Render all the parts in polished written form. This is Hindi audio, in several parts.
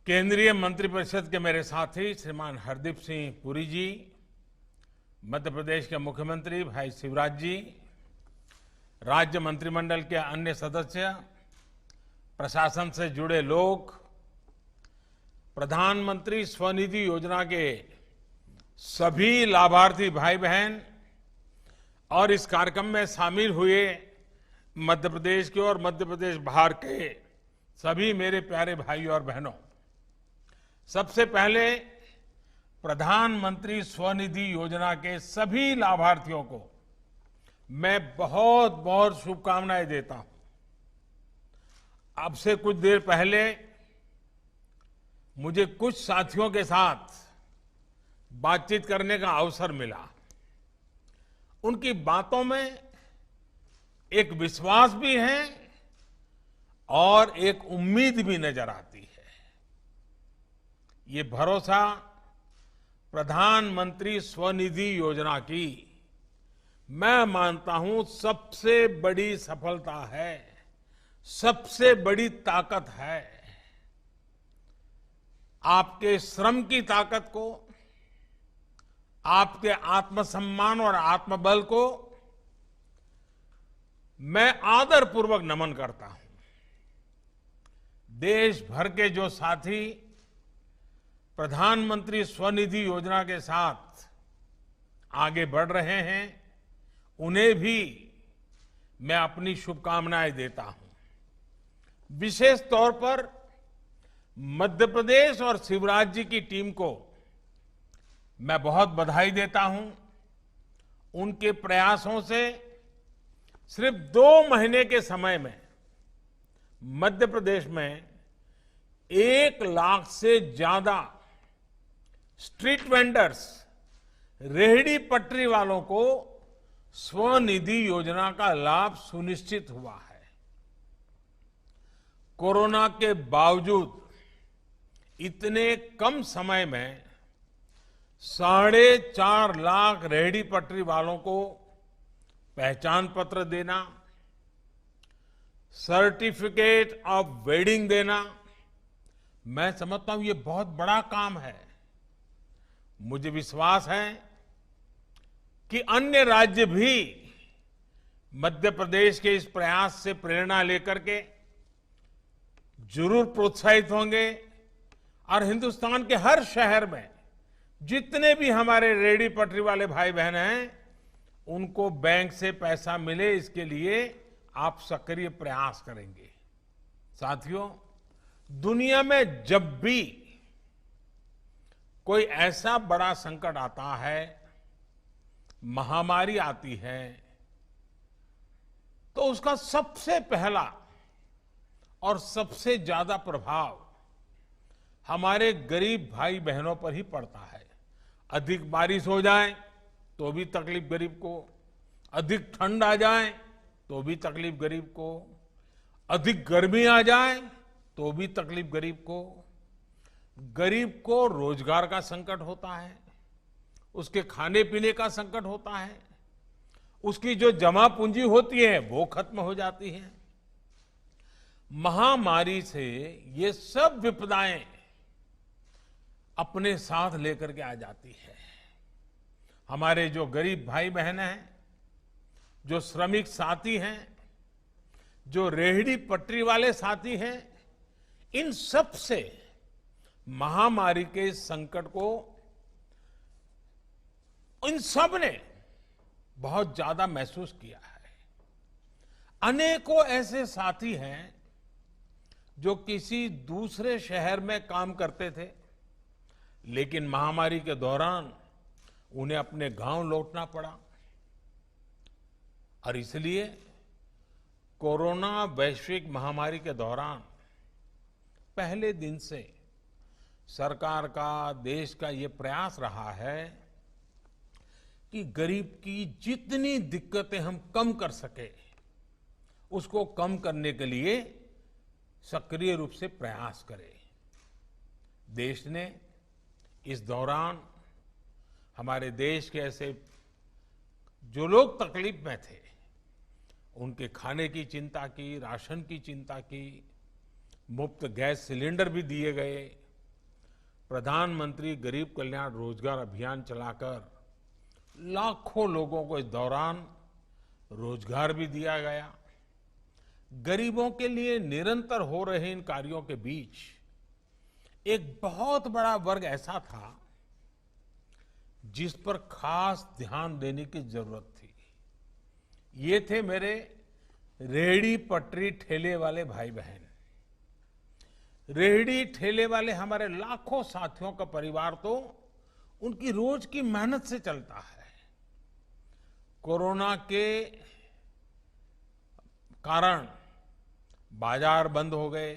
केंद्रीय मंत्रिपरिषद के मेरे साथी श्रीमान हरदीप सिंह पुरी जी, मध्य प्रदेश के मुख्यमंत्री भाई शिवराज जी, राज्य मंत्रिमंडल के अन्य सदस्य, प्रशासन से जुड़े लोग, प्रधानमंत्री स्वनिधि योजना के सभी लाभार्थी भाई बहन और इस कार्यक्रम में शामिल हुए मध्य प्रदेश के और मध्य प्रदेश बाहर के सभी मेरे प्यारे भाइयों और बहनों, सबसे पहले प्रधानमंत्री स्वनिधि योजना के सभी लाभार्थियों को मैं बहुत बहुत शुभकामनाएं देता हूं। अब से कुछ देर पहले मुझे कुछ साथियों के साथ बातचीत करने का अवसर मिला। उनकी बातों में एक विश्वास भी है और एक उम्मीद भी नजर आती है। ये भरोसा प्रधानमंत्री स्वनिधि योजना की मैं मानता हूं सबसे बड़ी सफलता है, सबसे बड़ी ताकत है। आपके श्रम की ताकत को, आपके आत्मसम्मान और आत्मबल को मैं आदरपूर्वक नमन करता हूं। देश भर के जो साथी प्रधानमंत्री स्वनिधि योजना के साथ आगे बढ़ रहे हैं, उन्हें भी मैं अपनी शुभकामनाएं देता हूं। विशेष तौर पर मध्य प्रदेश और शिवराज जी की टीम को मैं बहुत बधाई देता हूं। उनके प्रयासों से सिर्फ 2 महीने के समय में मध्य प्रदेश में 1 लाख से ज्यादा स्ट्रीट वेंडर्स, रेहड़ी पटरी वालों को स्वनिधि योजना का लाभ सुनिश्चित हुआ है। कोरोना के बावजूद इतने कम समय में 4.5 लाख रेहड़ी पटरी वालों को पहचान पत्र देना, सर्टिफिकेट ऑफ वेडिंग देना, मैं समझता हूं ये बहुत बड़ा काम है। मुझे विश्वास है कि अन्य राज्य भी मध्य प्रदेश के इस प्रयास से प्रेरणा लेकर के जरूर प्रोत्साहित होंगे और हिंदुस्तान के हर शहर में जितने भी हमारे रेहड़ी पटरी वाले भाई बहन हैं, उनको बैंक से पैसा मिले, इसके लिए आप सक्रिय प्रयास करेंगे। साथियों, दुनिया में जब भी कोई ऐसा बड़ा संकट आता है, महामारी आती है, तो उसका सबसे पहला और सबसे ज्यादा प्रभाव हमारे गरीब भाई बहनों पर ही पड़ता है। अधिक बारिश हो जाए तो भी तकलीफ गरीब को, अधिक ठंड आ जाए तो भी तकलीफ गरीब को, अधिक गर्मी आ जाए तो भी तकलीफ गरीब को रोजगार का संकट होता है, उसके खाने पीने का संकट होता है, उसकी जो जमा पूंजी होती है वो खत्म हो जाती है। महामारी से ये सब विपदाएं अपने साथ लेकर के आ जाती है। हमारे जो गरीब भाई बहन हैं, जो श्रमिक साथी हैं, जो रेहड़ी पटरी वाले साथी हैं, इन सब से महामारी के संकट को इन सब ने बहुत ज्यादा महसूस किया है। अनेकों ऐसे साथी हैं जो किसी दूसरे शहर में काम करते थे, लेकिन महामारी के दौरान उन्हें अपने गांव लौटना पड़ा और इसलिए कोरोना वैश्विक महामारी के दौरान पहले दिन से सरकार का, देश का ये प्रयास रहा है कि गरीब की जितनी दिक्कतें हम कम कर सके, उसको कम करने के लिए सक्रिय रूप से प्रयास करें। देश ने इस दौरान हमारे देश के ऐसे जो लोग तकलीफ में थे, उनके खाने की चिंता की, राशन की चिंता की, मुफ्त गैस सिलेंडर भी दिए गए, प्रधानमंत्री गरीब कल्याण रोजगार अभियान चलाकर लाखों लोगों को इस दौरान रोजगार भी दिया गया। गरीबों के लिए निरंतर हो रहे इन कार्यों के बीच एक बहुत बड़ा वर्ग ऐसा था जिस पर खास ध्यान देने की जरूरत थी। ये थे मेरे रेहड़ी पटरी ठेले वाले भाई बहन। रेहड़ी ठेले वाले हमारे लाखों साथियों का परिवार तो उनकी रोज की मेहनत से चलता है। कोरोना के कारण बाजार बंद हो गए,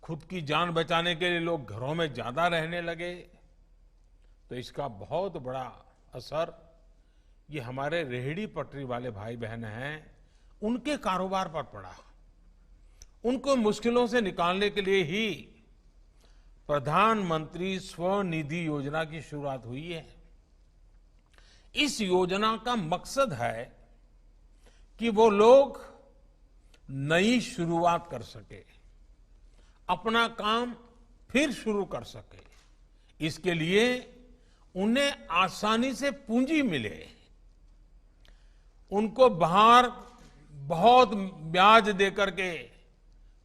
खुद की जान बचाने के लिए लोग घरों में ज्यादा रहने लगे, तो इसका बहुत बड़ा असर ये हमारे रेहड़ी पटरी वाले भाई बहन हैं उनके कारोबार पर पड़ा। उनको मुश्किलों से निकालने के लिए ही प्रधानमंत्री स्वनिधि योजना की शुरुआत हुई है। इस योजना का मकसद है कि वो लोग नई शुरुआत कर सके, अपना काम फिर शुरू कर सके। इसके लिए उन्हें आसानी से पूंजी मिले, उनको बाहर बहुत ब्याज देकर के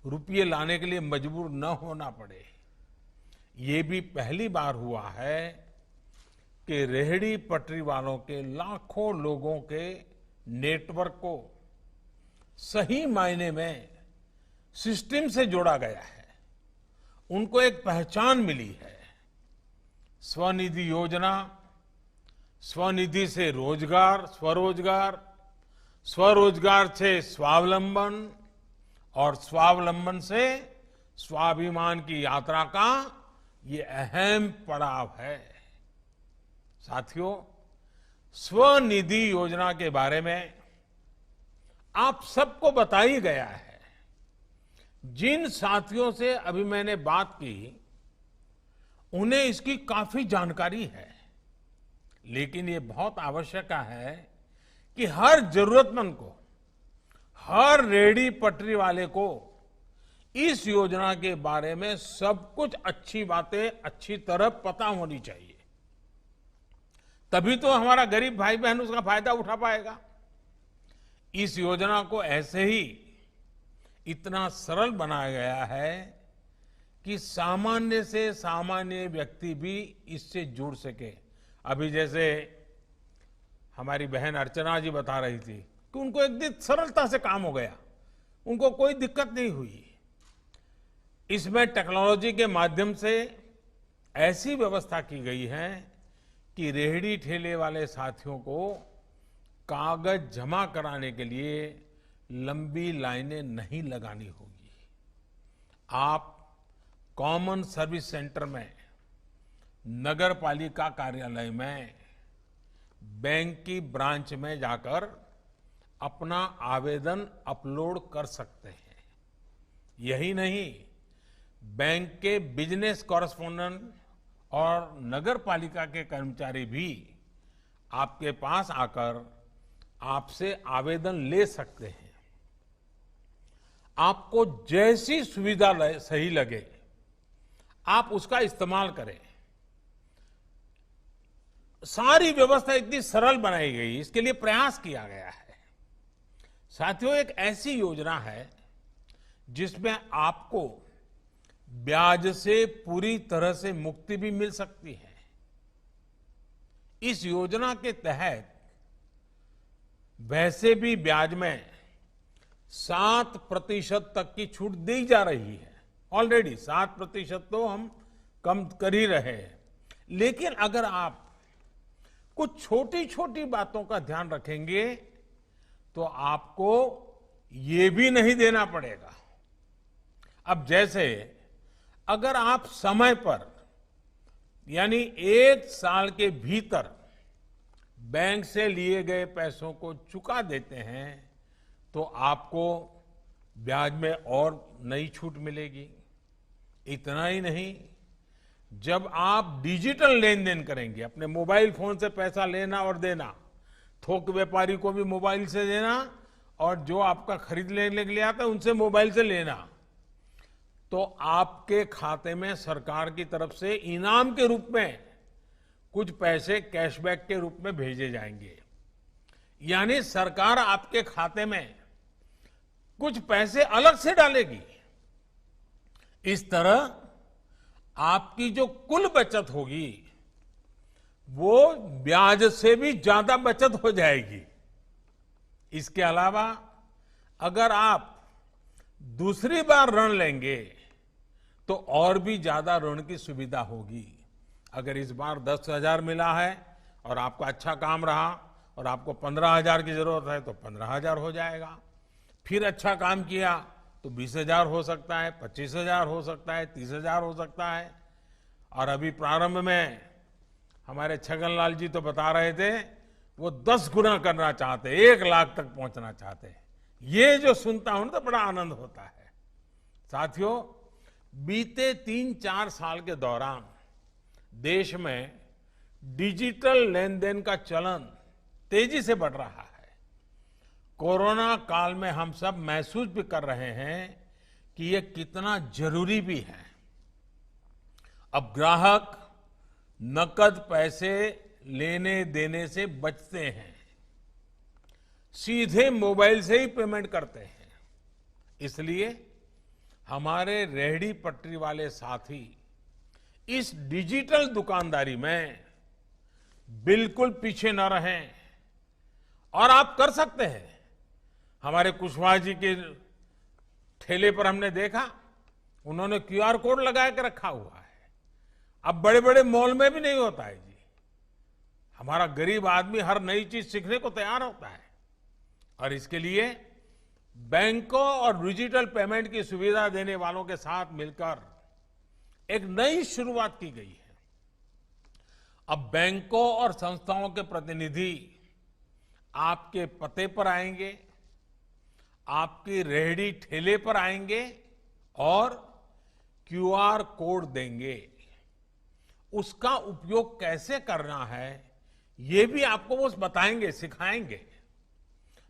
रुपये लाने के लिए मजबूर न होना पड़े। ये भी पहली बार हुआ है कि रेहड़ी पटरी वालों के लाखों लोगों के नेटवर्क को सही मायने में सिस्टम से जोड़ा गया है, उनको एक पहचान मिली है। स्वनिधि योजना, स्वनिधि से रोजगार, स्वरोजगार, स्वरोजगार से स्वावलंबन और स्वावलंबन से स्वाभिमान की यात्रा का ये अहम पड़ाव है। साथियों, स्वनिधि योजना के बारे में आप सबको बताई गया है। जिन साथियों से अभी मैंने बात की उन्हें इसकी काफी जानकारी है, लेकिन ये बहुत आवश्यक है कि हर जरूरतमंद को, हर रेहड़ी पटरी वाले को इस योजना के बारे में सब कुछ अच्छी बातें अच्छी तरह पता होनी चाहिए। तभी तो हमारा गरीब भाई बहन उसका फायदा उठा पाएगा। इस योजना को ऐसे ही इतना सरल बनाया गया है कि सामान्य से सामान्य व्यक्ति भी इससे जुड़ सके। अभी जैसे हमारी बहन अर्चना जी बता रही थी कि उनको एकदम सरलता से काम हो गया, उनको कोई दिक्कत नहीं हुई। इसमें टेक्नोलॉजी के माध्यम से ऐसी व्यवस्था की गई है कि रेहड़ी ठेले वाले साथियों को कागज जमा कराने के लिए लंबी लाइनें नहीं लगानी होगी। आप कॉमन सर्विस सेंटर में, नगर पालिका कार्यालय में, बैंक की ब्रांच में जाकर अपना आवेदन अपलोड कर सकते हैं। यही नहीं, बैंक के बिजनेस कॉरेस्पोंडेंट और नगर पालिका के कर्मचारी भी आपके पास आकर आपसे आवेदन ले सकते हैं। आपको जैसी सुविधा सही लगे आप उसका इस्तेमाल करें। सारी व्यवस्था इतनी सरल बनाई गई, इसके लिए प्रयास किया गया है। साथियों, एक ऐसी योजना है जिसमें आपको ब्याज से पूरी तरह से मुक्ति भी मिल सकती है। इस योजना के तहत वैसे भी ब्याज में 7% तक की छूट दी जा रही है। ऑलरेडी 7% तो हम कम कर ही रहे हैं, लेकिन अगर आप कुछ छोटी छोटी बातों का ध्यान रखेंगे तो आपको ये भी नहीं देना पड़ेगा। अब जैसे अगर आप समय पर यानी 1 साल के भीतर बैंक से लिए गए पैसों को चुका देते हैं तो आपको ब्याज में और नई छूट मिलेगी। इतना ही नहीं, जब आप डिजिटल लेन देन करेंगे, अपने मोबाइल फोन से पैसा लेना और देना, थोक व्यापारी को भी मोबाइल से देना और जो आपका खरीद लेने के लिए आता है उनसे मोबाइल से लेना, तो आपके खाते में सरकार की तरफ से इनाम के रूप में कुछ पैसे कैशबैक के रूप में भेजे जाएंगे। यानी सरकार आपके खाते में कुछ पैसे अलग से डालेगी। इस तरह आपकी जो कुल बचत होगी वो ब्याज से भी ज्यादा बचत हो जाएगी। इसके अलावा अगर आप दूसरी बार ऋण लेंगे तो और भी ज्यादा ऋण की सुविधा होगी। अगर इस बार 10,000 मिला है और आपका अच्छा काम रहा और आपको 15,000 की जरूरत है तो 15,000 हो जाएगा। फिर अच्छा काम किया तो 20,000 हो सकता है, 25,000 हो सकता है, 30,000 हो सकता है। और अभी प्रारंभ में हमारे छगनलाल जी तो बता रहे थे वो 10 गुना करना चाहते, 1 लाख तक पहुंचना चाहते। ये जो सुनता हूं तो बड़ा आनंद होता है। साथियों, बीते 3-4 साल के दौरान देश में डिजिटल लेन देन का चलन तेजी से बढ़ रहा है। कोरोना काल में हम सब महसूस भी कर रहे हैं कि ये कितना जरूरी भी है। अब ग्राहक नकद पैसे लेने देने से बचते हैं, सीधे मोबाइल से ही पेमेंट करते हैं। इसलिए हमारे रेहड़ी पटरी वाले साथी इस डिजिटल दुकानदारी में बिल्कुल पीछे न रहें और आप कर सकते हैं। हमारे कुशवाहा जी के ठेले पर हमने देखा उन्होंने क्यूआर कोड लगा के रखा हुआ है। अब बड़े बड़े मॉल में भी नहीं होता है जी। हमारा गरीब आदमी हर नई चीज सीखने को तैयार होता है और इसके लिए बैंकों और डिजिटल पेमेंट की सुविधा देने वालों के साथ मिलकर एक नई शुरुआत की गई है। अब बैंकों और संस्थाओं के प्रतिनिधि आपके पते पर आएंगे, आपकी रेहड़ी ठेले पर आएंगे और क्यूआर कोड देंगे। उसका उपयोग कैसे करना है ये भी आपको वो बताएंगे, सिखाएंगे।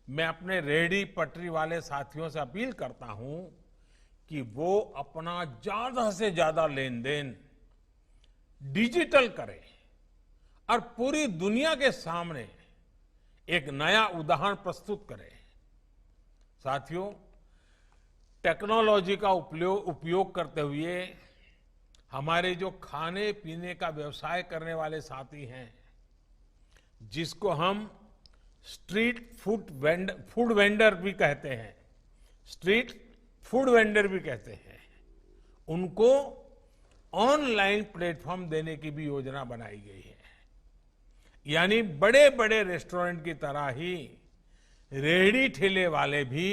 मैं अपने रेहड़ी पटरी वाले साथियों से अपील करता हूं कि वो अपना ज्यादा से ज्यादा लेन देन डिजिटल करें और पूरी दुनिया के सामने एक नया उदाहरण प्रस्तुत करें। साथियों, टेक्नोलॉजी का उपयोग करते हुए हमारे जो खाने पीने का व्यवसाय करने वाले साथी हैं, जिसको हम स्ट्रीट फूड वेंडर भी कहते हैं, स्ट्रीट फूड वेंडर भी कहते हैं, उनको ऑनलाइन प्लेटफॉर्म देने की भी योजना बनाई गई है। यानी बड़े बड़े रेस्टोरेंट की तरह ही रेहड़ी ठेले वाले भी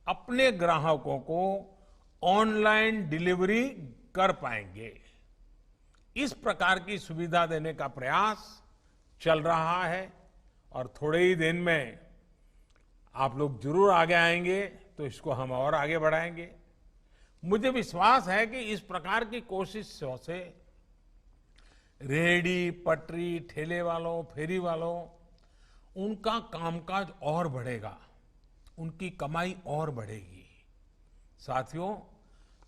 अपने ग्राहकों को ऑनलाइन डिलीवरी कर पाएंगे। इस प्रकार की सुविधा देने का प्रयास चल रहा है और थोड़े ही दिन में आप लोग जरूर आगे आएंगे तो इसको हम और आगे बढ़ाएंगे। मुझे विश्वास है कि इस प्रकार की कोशिशों से रेहड़ी पटरी ठेले वालों फेरी वालों उनका कामकाज और बढ़ेगा, उनकी कमाई और बढ़ेगी। साथियों,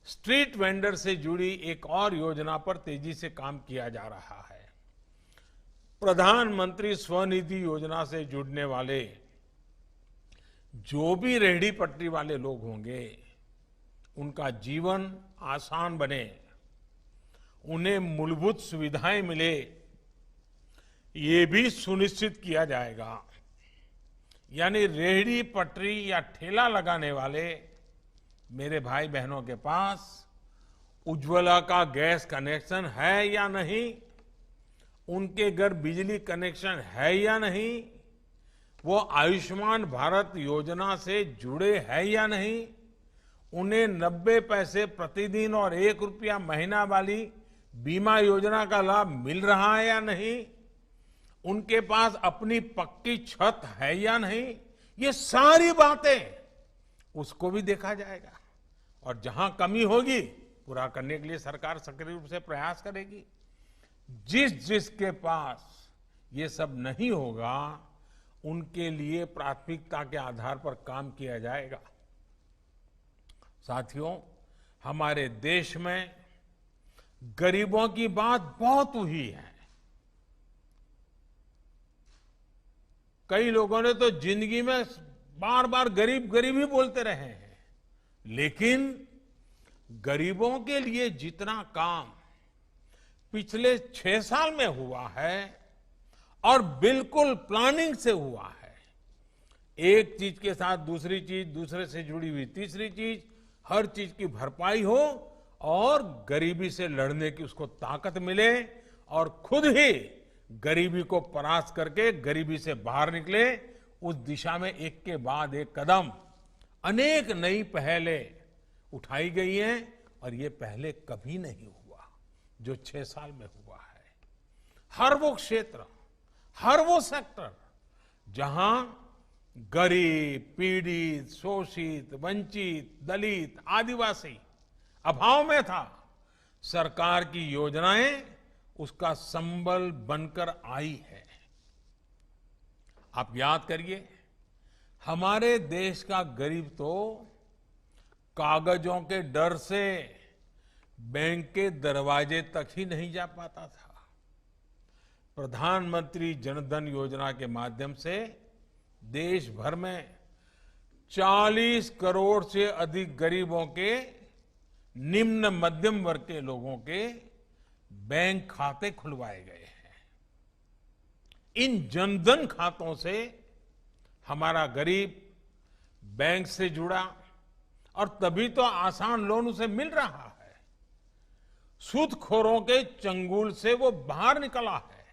स्ट्रीट वेंडर से जुड़ी एक और योजना पर तेजी से काम किया जा रहा है। प्रधानमंत्री स्वनिधि योजना से जुड़ने वाले जो भी रेहड़ी पटरी वाले लोग होंगे, उनका जीवन आसान बने, उन्हें मूलभूत सुविधाएं मिले, ये भी सुनिश्चित किया जाएगा। यानी रेहड़ी पटरी या ठेला लगाने वाले मेरे भाई बहनों के पास उज्ज्वला का गैस कनेक्शन है या नहीं, उनके घर बिजली कनेक्शन है या नहीं, वो आयुष्मान भारत योजना से जुड़े हैं या नहीं, उन्हें 90 पैसे प्रतिदिन और 1 रुपया महीना वाली बीमा योजना का लाभ मिल रहा है या नहीं, उनके पास अपनी पक्की छत है या नहीं, ये सारी बातें उसको भी देखा जाएगा। और जहां कमी होगी पूरा करने के लिए सरकार सक्रिय रूप से प्रयास करेगी। जिसके पास ये सब नहीं होगा उनके लिए प्राथमिकता के आधार पर काम किया जाएगा। साथियों, हमारे देश में गरीबों की बात बहुत हुई है। कई लोगों ने तो जिंदगी में बार बार गरीब गरीब ही बोलते रहे हैं, लेकिन गरीबों के लिए जितना काम पिछले 6 साल में हुआ है और बिल्कुल प्लानिंग से हुआ है, एक चीज के साथ दूसरी चीज, दूसरे से जुड़ी हुई तीसरी चीज, हर चीज की भरपाई हो और गरीबी से लड़ने की उसको ताकत मिले और खुद ही गरीबी को परास्त करके गरीबी से बाहर निकले, उस दिशा में एक के बाद एक कदम अनेक नई पहलें उठाई गई हैं और ये पहले कभी नहीं हुआ जो 6 साल में हुआ है। हर वो क्षेत्र, हर वो सेक्टर जहां गरीब, पीड़ित, शोषित, वंचित, दलित, आदिवासी अभाव में था, सरकार की योजनाएं उसका संबल बनकर आई है। आप याद करिए, हमारे देश का गरीब तो कागजों के डर से बैंक के दरवाजे तक ही नहीं जा पाता था। प्रधानमंत्री जनधन योजना के माध्यम से देश भर में 40 करोड़ से अधिक गरीबों के, निम्न मध्यम वर्ग के लोगों के बैंक खाते खुलवाए गए हैं। इन जनधन खातों से हमारा गरीब बैंक से जुड़ा और तभी तो आसान लोन उसे मिल रहा है। सूदखोरों के चंगुल से वो बाहर निकला है।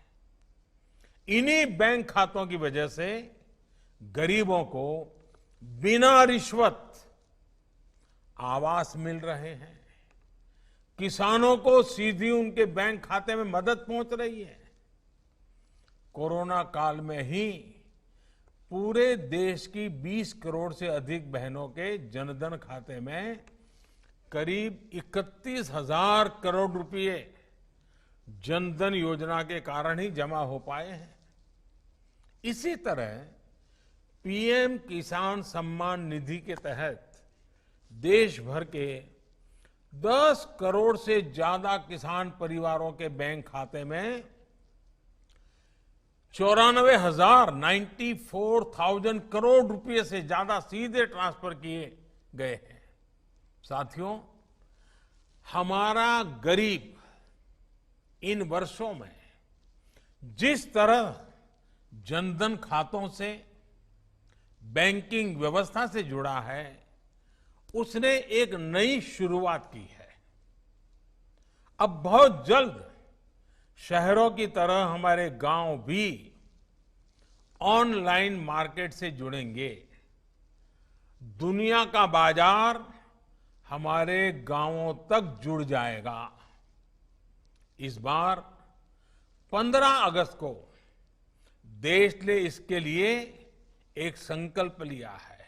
इन्हीं बैंक खातों की वजह से गरीबों को बिना रिश्वत आवास मिल रहे हैं, किसानों को सीधी उनके बैंक खाते में मदद पहुंच रही है। कोरोना काल में ही पूरे देश की 20 करोड़ से अधिक बहनों के जनधन खाते में करीब 31,000 करोड़ रुपए जनधन योजना के कारण ही जमा हो पाए हैं। इसी तरह पीएम किसान सम्मान निधि के तहत देश भर के 10 करोड़ से ज्यादा किसान परिवारों के बैंक खाते में 94,000 करोड़ रुपए से ज्यादा सीधे ट्रांसफर किए गए हैं। साथियों, हमारा गरीब इन वर्षों में जिस तरह जनधन खातों से, बैंकिंग व्यवस्था से जुड़ा है, उसने एक नई शुरुआत की है। अब बहुत जल्द शहरों की तरह हमारे गांव भी ऑनलाइन मार्केट से जुड़ेंगे। दुनिया का बाजार हमारे गांवों तक जुड़ जाएगा। इस बार 15 अगस्त को देश ने इसके लिए एक संकल्प लिया है।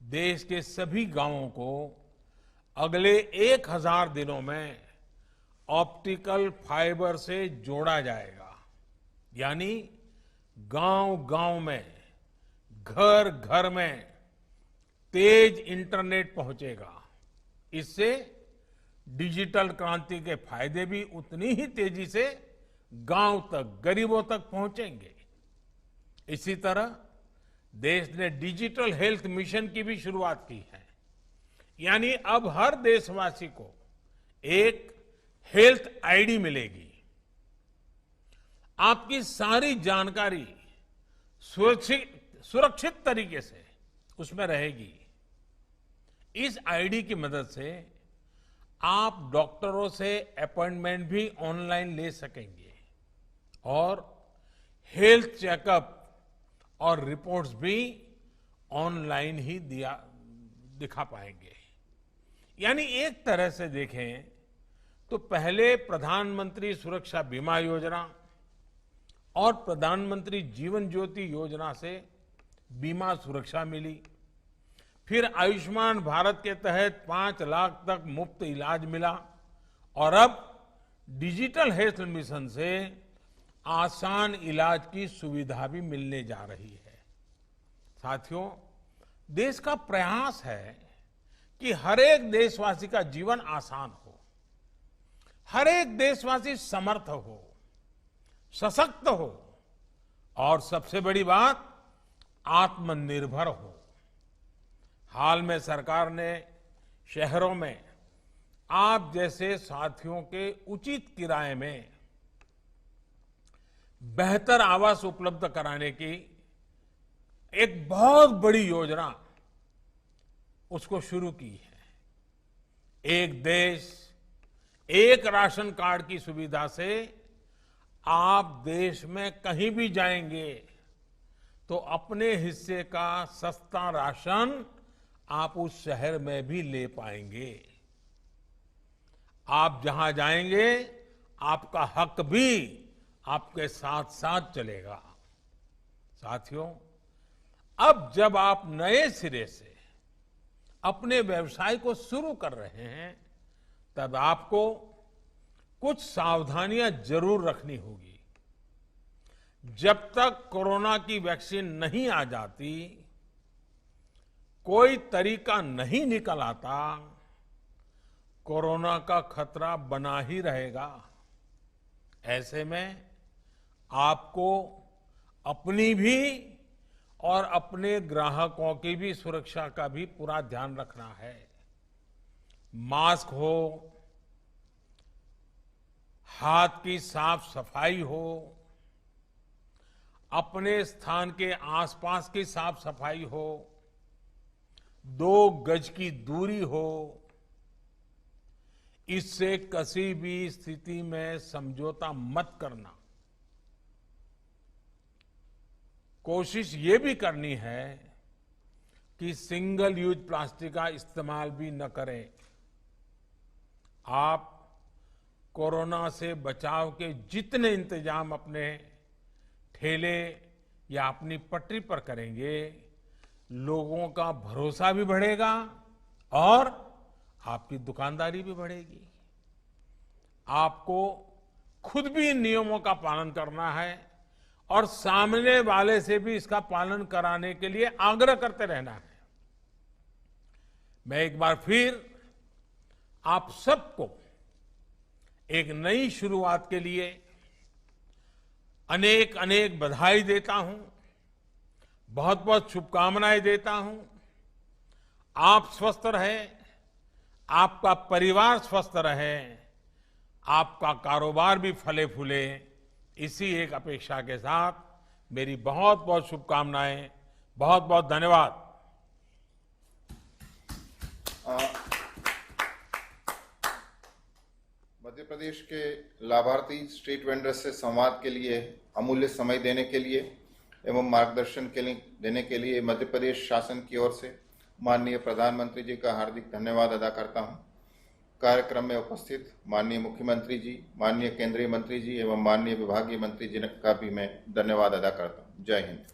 देश के सभी गांवों को अगले 1000 दिनों में ऑप्टिकल फाइबर से जोड़ा जाएगा। यानी गांव-गांव में, घर-घर में तेज इंटरनेट पहुंचेगा। इससे डिजिटल क्रांति के फायदे भी उतनी ही तेजी से गांव तक, गरीबों तक पहुंचेंगे। इसी तरह देश ने डिजिटल हेल्थ मिशन की भी शुरुआत की है। यानी अब हर देशवासी को एक हेल्थ आईडी मिलेगी। आपकी सारी जानकारी सुरक्षित तरीके से उसमें रहेगी। इस आईडी की मदद से आप डॉक्टरों से अपॉइंटमेंट भी ऑनलाइन ले सकेंगे और हेल्थ चेकअप और रिपोर्ट्स भी ऑनलाइन ही दिखा पाएंगे। यानी एक तरह से देखें तो पहले प्रधानमंत्री सुरक्षा बीमा योजना और प्रधानमंत्री जीवन ज्योति योजना से बीमा सुरक्षा मिली। फिर आयुष्मान भारत के तहत 5 लाख तक मुफ्त इलाज मिला और अब डिजिटल हेल्थ मिशन से आसान इलाज की सुविधा भी मिलने जा रही है। साथियों, देश का प्रयास है कि हर एक देशवासी का जीवन आसान हो, हर एक देशवासी समर्थ हो, सशक्त हो और सबसे बड़ी बात आत्मनिर्भर हो। हाल में सरकार ने शहरों में आप जैसे साथियों के उचित किराए में बेहतर आवास उपलब्ध कराने की एक बहुत बड़ी योजना उसको शुरू की है। एक देश एक राशन कार्ड की सुविधा से आप देश में कहीं भी जाएंगे तो अपने हिस्से का सस्ता राशन आप उस शहर में भी ले पाएंगे। आप जहां जाएंगे आपका हक भी आपके साथ साथ चलेगा। साथियों, अब जब आप नए सिरे से अपने व्यवसाय को शुरू कर रहे हैं तब आपको कुछ सावधानियां जरूर रखनी होगी। जब तक कोरोना की वैक्सीन नहीं आ जाती, कोई तरीका नहीं निकल आता, कोरोना का खतरा बना ही रहेगा। ऐसे में आपको अपनी भी और अपने ग्राहकों की भी सुरक्षा का भी पूरा ध्यान रखना है। मास्क हो, हाथ की साफ सफाई हो, अपने स्थान के आसपास की साफ सफाई हो, 2 गज की दूरी हो, इससे किसी भी स्थिति में समझौता मत करना। कोशिश ये भी करनी है कि सिंगल यूज प्लास्टिक का इस्तेमाल भी न करें। आप कोरोना से बचाव के जितने इंतजाम अपने ठेले या अपनी पटरी पर करेंगे, लोगों का भरोसा भी बढ़ेगा और आपकी दुकानदारी भी बढ़ेगी। आपको खुद भी इन नियमों का पालन करना है और सामने वाले से भी इसका पालन कराने के लिए आग्रह करते रहना है। मैं एक बार फिर आप सबको एक नई शुरुआत के लिए अनेक अनेक बधाई देता हूं, बहुत बहुत शुभकामनाएं देता हूं। आप स्वस्थ रहें, आपका परिवार स्वस्थ रहे, आपका कारोबार भी फले फूले, इसी एक अपेक्षा के साथ मेरी बहुत बहुत शुभकामनाएं। बहुत बहुत धन्यवाद। मध्य प्रदेश के लाभार्थी स्ट्रीट वेंडर्स से संवाद के लिए अमूल्य समय देने के लिए एवं मार्गदर्शन देने के लिए मध्य प्रदेश शासन की ओर से माननीय प्रधानमंत्री जी का हार्दिक धन्यवाद अदा करता हूं। कार्यक्रम में उपस्थित माननीय मुख्यमंत्री जी, माननीय केंद्रीय मंत्री जी एवं माननीय विभागीय मंत्री जी का भी मैं धन्यवाद अदा करता हूं। जय हिंद।